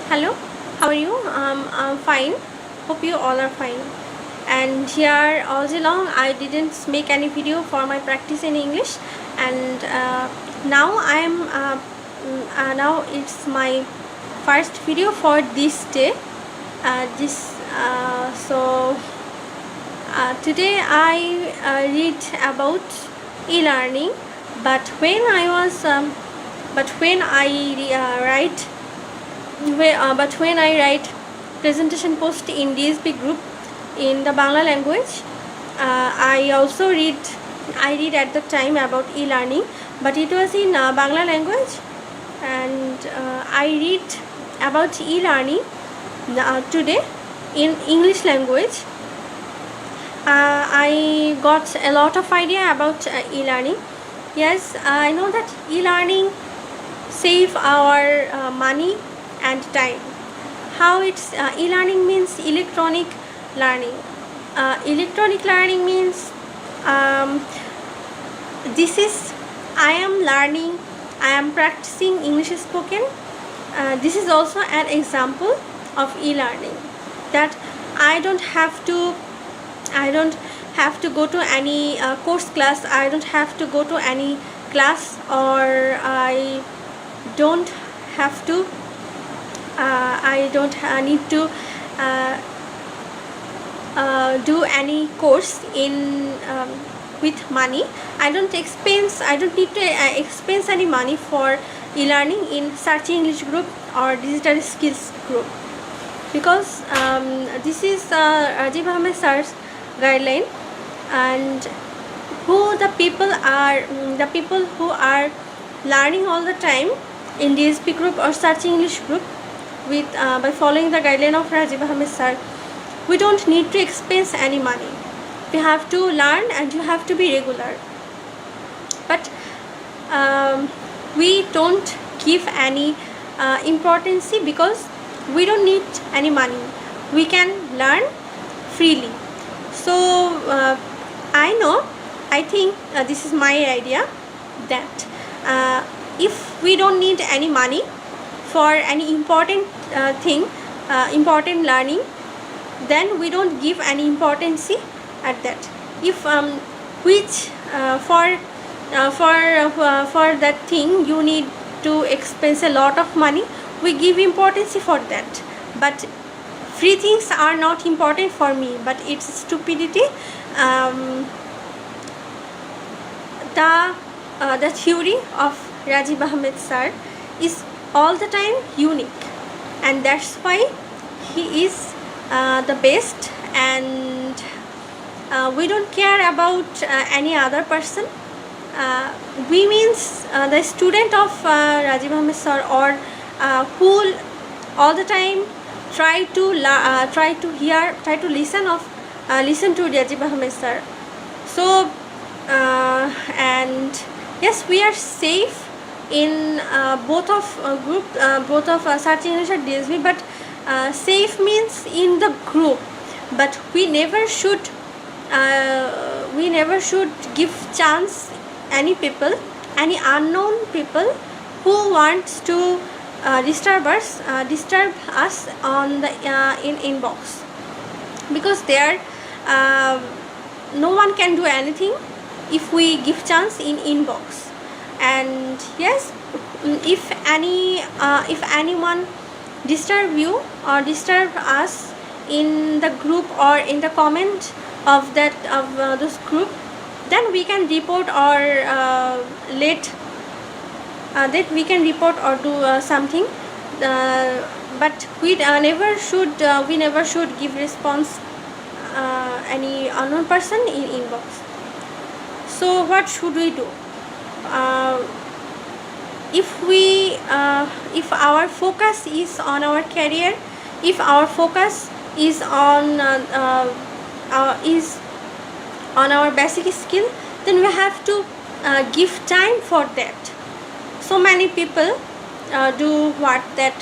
Hello, how are you? I'm fine. Hope you all are fine. And here all day long I didn't make any video for my practice in English, and now now it's my first video for this day. Today I read about e-learning, but when I write presentation post in DSP group in the Bangla language, I read at the time about e-learning, but it was in Bangla language, and I read about e-learning today in English language. I got a lot of idea about e-learning. Yes, I know that e-learning save our money and time. How it's e-learning means electronic learning. Electronic learning means this is I am learning, I am practicing English spoken. This is also an example of e-learning, that I don't have to go to any course class. I don't have to go to any class, or I don't have to need to do any course in with money. I don't need to expense any money for e-learning in Search English group or digital skills group, because this is Rajiv Ahmed sir's guideline, and the people who are learning all the time in DSP group or Search English group with by following the guideline of Rajiv Ahmed sir. We don't need to expense any money. We have to learn and you have to be regular. But we don't give any importance, because we don't need any money. We can learn freely. So I think this is my idea, that if we don't need any money for any important important learning, then we don't give any importance at that. If for that thing you need to expense a lot of money, we give importance for that. But free things are not important for me, but it's stupidity. The theory of Rajiv Ahmed sir is all the time unique, and that's why he is the best, and we don't care about any other person. We means the student of Rajiv Ahmed sir, or who all the time try to listen to Rajiv Ahmed sir. So and yes, we are safe in both of Search English and DSB, but safe means in the group. But we never should give chance any unknown people who wants to disturb us on the in inbox, because there no one can do anything if we give chance in inbox. And yes, if anyone disturb you or disturb us in the group or in the comment of this group, then we can report, or that we can report or do something. But we never should give response any unknown person in inbox. So what should we do? If our focus is on our career, if our focus is on our basic skill, then we have to give time for that. So many people do what, that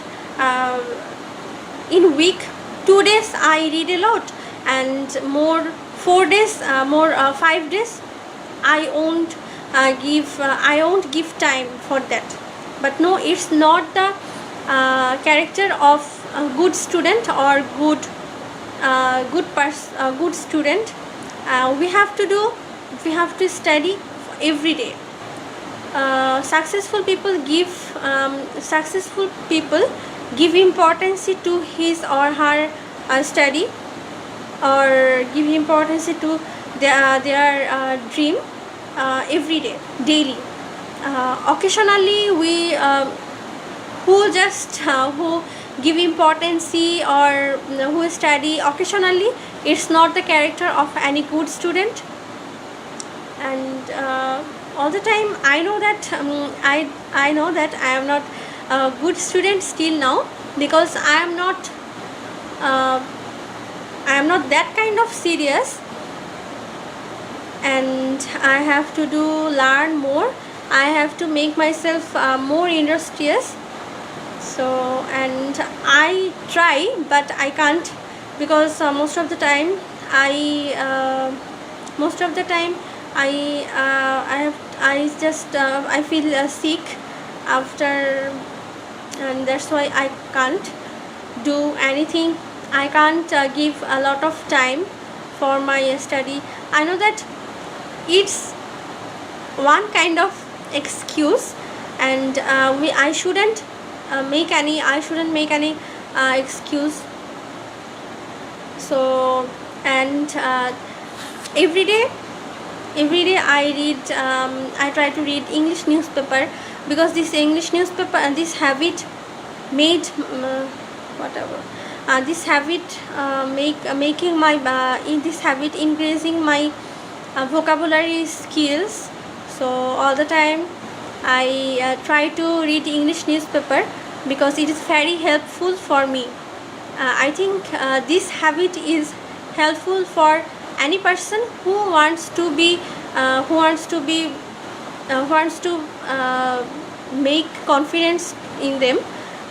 in week 2 days I read a lot, and 5 days I won't give time for that. But no, it's not the character of a good student or good student. We have to study every day. Successful people give importance to his or her study, or give importance to their dream every day, daily. Occasionally we who give importance or who study occasionally, it's not the character of any good student. And all the time I know that I know that I am not a good student still now, because I am not that kind of serious, and I have to learn more. I have to make myself more industrious. So, and I try, but I can't, because most of the time I feel sick after, and that's why I can't do anything. I can't give a lot of time for my study. I know that it's one kind of excuse, and I shouldn't make any excuse. So, and every day I read, I try to read English newspaper, because this English newspaper and this habit made this habit making my in this habit increasing my vocabulary skills. So all the time I try to read English newspaper, because it is very helpful for me. I think this habit is helpful for any person who wants to make confidence in them.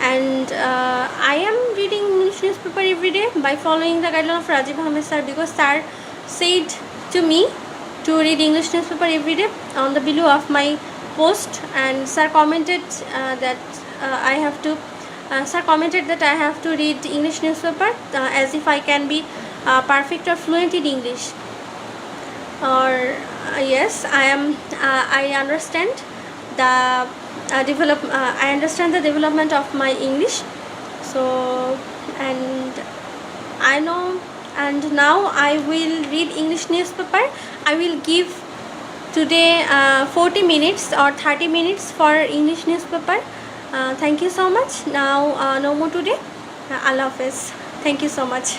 And I am reading English newspaper every day by following the guideline of Rajiv Ahmed sir, because sir said to me to read English newspaper every day on the below of my post, and sir commented that I have to read English newspaper as if I can be perfect or fluent in English. Or yes, I understand the development of my English. So, and I know, and now I will read English newspaper. I will give today 40 minutes or 30 minutes for English newspaper. Thank you so much. Now no more today. Allah Hafiz. Thank you so much.